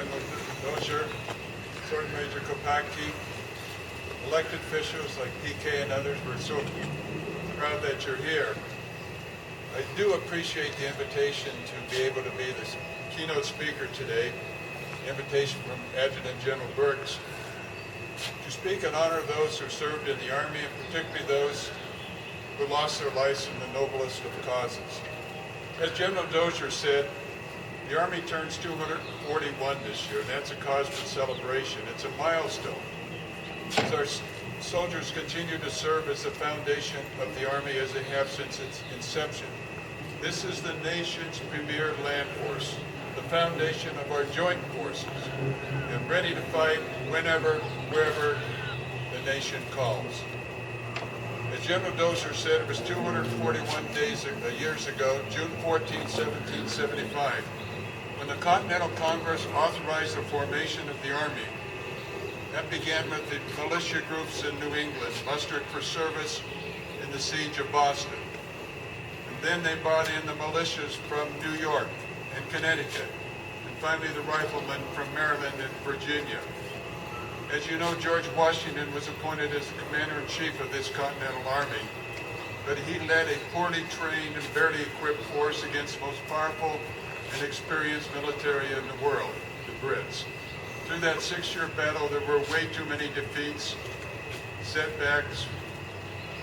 General Dozier, Sergeant Major Kopacki, elected officials like PK and others. We're so proud that you're here. I do appreciate the invitation to be able to be the keynote speaker today, the invitation from Adjutant General Burks, to speak in honor of those who served in the Army, and particularly those who lost their lives in the noblest of causes. As General Dozier said, the Army turns 241 this year, and that's a cause for celebration. It's a milestone. As our soldiers continue to serve as the foundation of the Army as they have since its inception. This is the nation's premier land force, the foundation of our joint forces, and ready to fight whenever, wherever the nation calls. As General Dozier said, it was 241 years ago, June 14, 1775, when the Continental Congress authorized the formation of the Army. That began with the militia groups in New England, mustered for service in the siege of Boston. And then they brought in the militias from New York and Connecticut, and finally the riflemen from Maryland and Virginia. As you know, George Washington was appointed as the commander-in-chief of this Continental Army, but he led a poorly trained and barely equipped force against the most powerful and experienced military in the world, the Brits. Through that 6-year battle, there were way too many defeats, setbacks,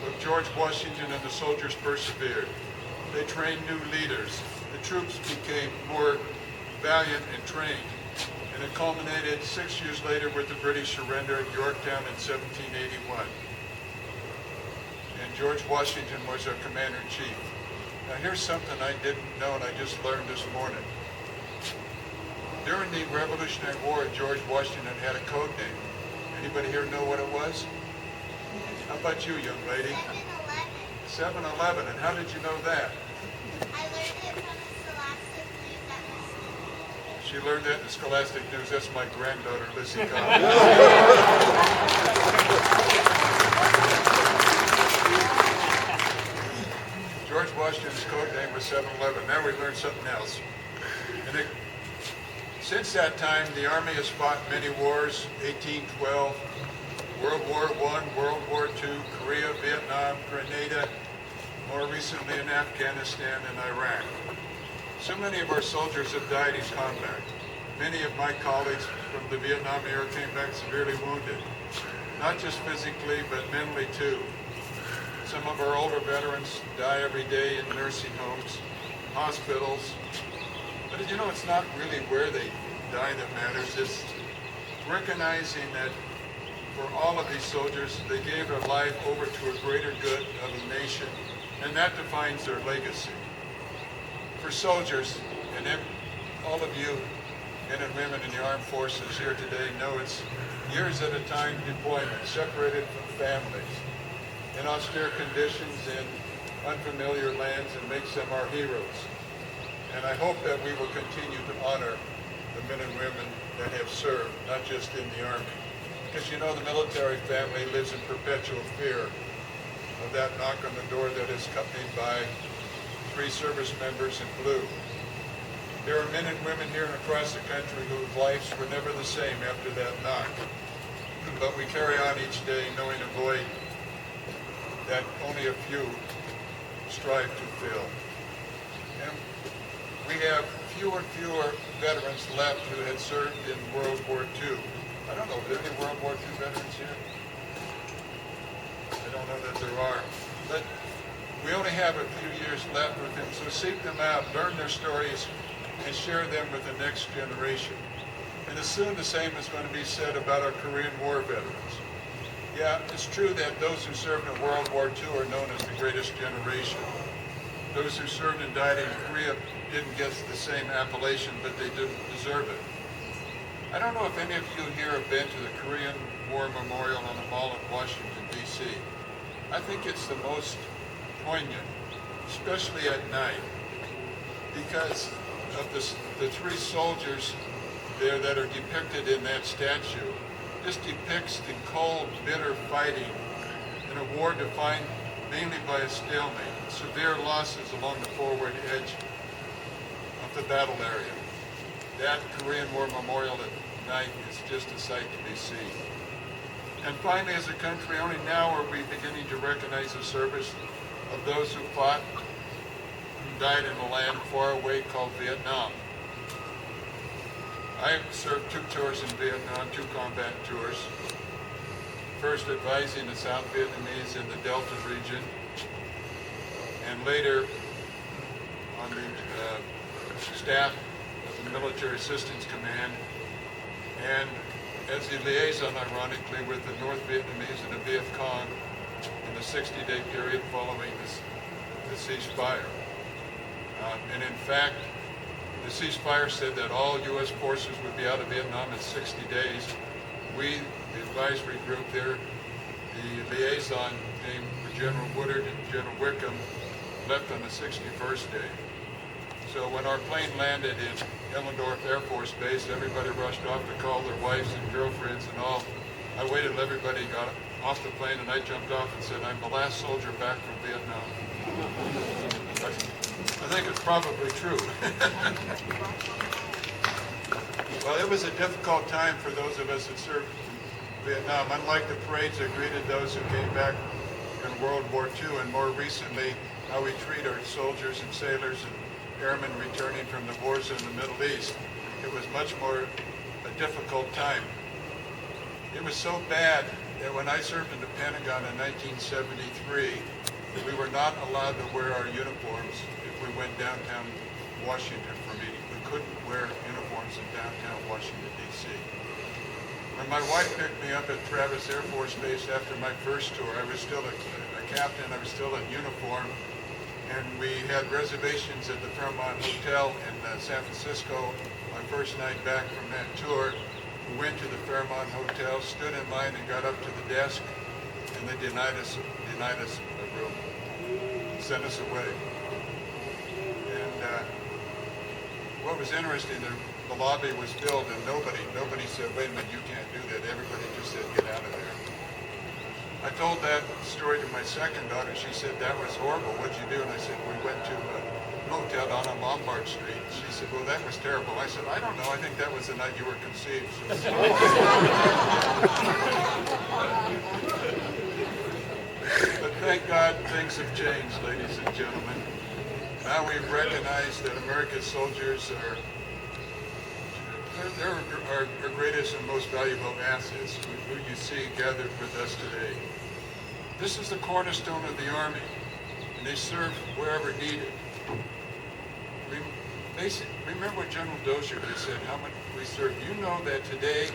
but George Washington and the soldiers persevered. They trained new leaders. The troops became more valiant and trained. And it culminated 6 years later with the British surrender at Yorktown in 1781. And George Washington was our commander-in-chief. Now here's something I didn't know and I just learned this morning. During the Revolutionary War, George Washington had a code name. Anybody here know what it was? How about you, young lady? 7-11. 7-11. And how did you know that? I learned it from the Scholastic News at my school. She learned that in the Scholastic News. That's my granddaughter, Lizzie Cobb. George Washington's code name was 7-11. Now we learned something else. And since that time, the Army has fought many wars: 1812, World War I, World War II, Korea, Vietnam, Grenada, more recently in Afghanistan and Iraq. So many of our soldiers have died in combat. Many of my colleagues from the Vietnam era came back severely wounded, not just physically, but mentally too. Some of our older veterans die every day in nursing homes, hospitals. But you know, it's not really where they die that matters. It's recognizing that for all of these soldiers, they gave their life over to a greater good of the nation, and that defines their legacy. For soldiers, and all of you men and women in the armed forces here today know it's years at a time deployment, separated from families, in austere conditions, in unfamiliar lands, and makes them our heroes. And I hope that we will continue to honor the men and women that have served, not just in the Army. Because you know, the military family lives in perpetual fear of that knock on the door that is accompanied by 3 service members in blue. There are men and women here and across the country whose lives were never the same after that knock. But we carry on each day knowing a void that only a few strive to fill. And we have fewer and fewer veterans left who had served in World War II. I don't know, are there any World War II veterans here? I don't know that there are. But we only have a few years left with them, so seek them out, learn their stories, and share them with the next generation. And soon the same is going to be said about our Korean War veterans. Yeah, it's true that those who served in World War II are known as the greatest generation. Those who served and died in Korea didn't get the same appellation, but they didn't deserve it. I don't know if any of you here have been to the Korean War Memorial on the Mall in Washington, D.C. I think it's the most poignant, especially at night, because of the 3 soldiers there that are depicted in that statue. This depicts the cold, bitter fighting in a war defined mainly by a stalemate, severe losses along the forward edge of the battle area. that Korean War memorial at night is just a sight to be seen. And finally, as a country, only now are we beginning to recognize the service of those who fought and died in a land far away called Vietnam. I served 2 tours in Vietnam, 2 combat tours. First advising the South Vietnamese in the Delta region, and later on the staff of the Military Assistance Command, and as the liaison, ironically, with the North Vietnamese and the Viet Cong in the 60-day period following the ceasefire. And in fact, the ceasefire said that all U.S. forces would be out of Vietnam in 60 days. We, the advisory group there, the liaison named General Woodard and General Wickham, left on the 61st day. So when our plane landed in Ellendorf Air Force Base, everybody rushed off to call their wives and girlfriends and all. I waited till everybody got off the plane, and I jumped off and said, I'm the last soldier back from Vietnam. I think it's probably true. Well, it was a difficult time for those of us that served in Vietnam. Unlike the parades that greeted those who came back in World War II, and more recently, how we treat our soldiers and sailors and airmen returning from the wars in the Middle East, it was much more a difficult time. It was so bad that when I served in the Pentagon in 1973, we were not allowed to wear our uniforms if we went downtown Washington for meetings. We couldn't wear uniforms in downtown Washington, D.C. When my wife picked me up at Travis Air Force Base after my first tour, I was still a captain, I was still in uniform, and we had reservations at the Fairmont Hotel in San Francisco. My first night back from that tour, we went to the Fairmont Hotel, stood in line and got up to the desk, and they denied us a room, sent us away. And what was interesting, the lobby was filled, and nobody said, wait a minute, you can't do that. Everybody just said, get out of there. I told that story to my second daughter. She said, that was horrible. What'd you do? And I said, we went to a motel down on Lombard Street. She said, well, that was terrible. I said, I don't know. I think that was the night you were conceived. But thank God things have changed, ladies and gentlemen. Now we recognize that America's soldiers are our greatest and most valuable assets, who you see gathered with us today. This is the cornerstone of the Army, and they serve wherever needed. Remember what General Dozier had said, how much we serve. You know that today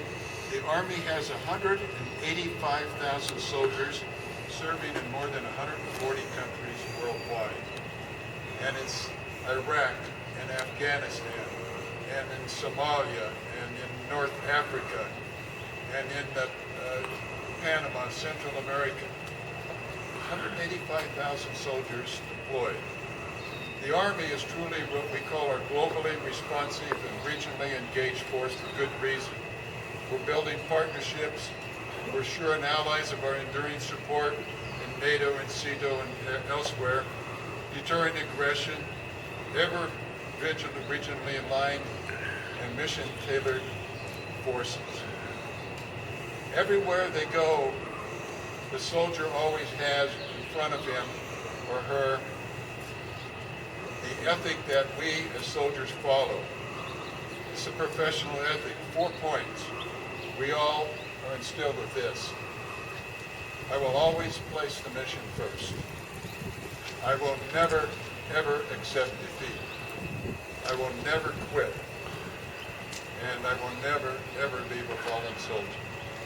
the Army has 185,000 soldiers serving in more than 140 countries worldwide. And it's Iraq and Afghanistan, and in Somalia, and in North Africa, and in Panama, Central America. 185,000 soldiers deployed. The Army is truly what we call our globally responsive and regionally engaged force for good reason. We're building partnerships. We're sure and allies of our enduring support in NATO and CETO and elsewhere, deterring aggression, ever vigilant, regionally aligned, and mission-tailored forces. Everywhere they go, the soldier always has in front of him or her the ethic that we as soldiers follow. It's a professional ethic. 4 points. We all are instilled with this. I will always place the mission first. I will never, ever accept defeat. I will never quit. And I will never, ever leave a fallen soldier.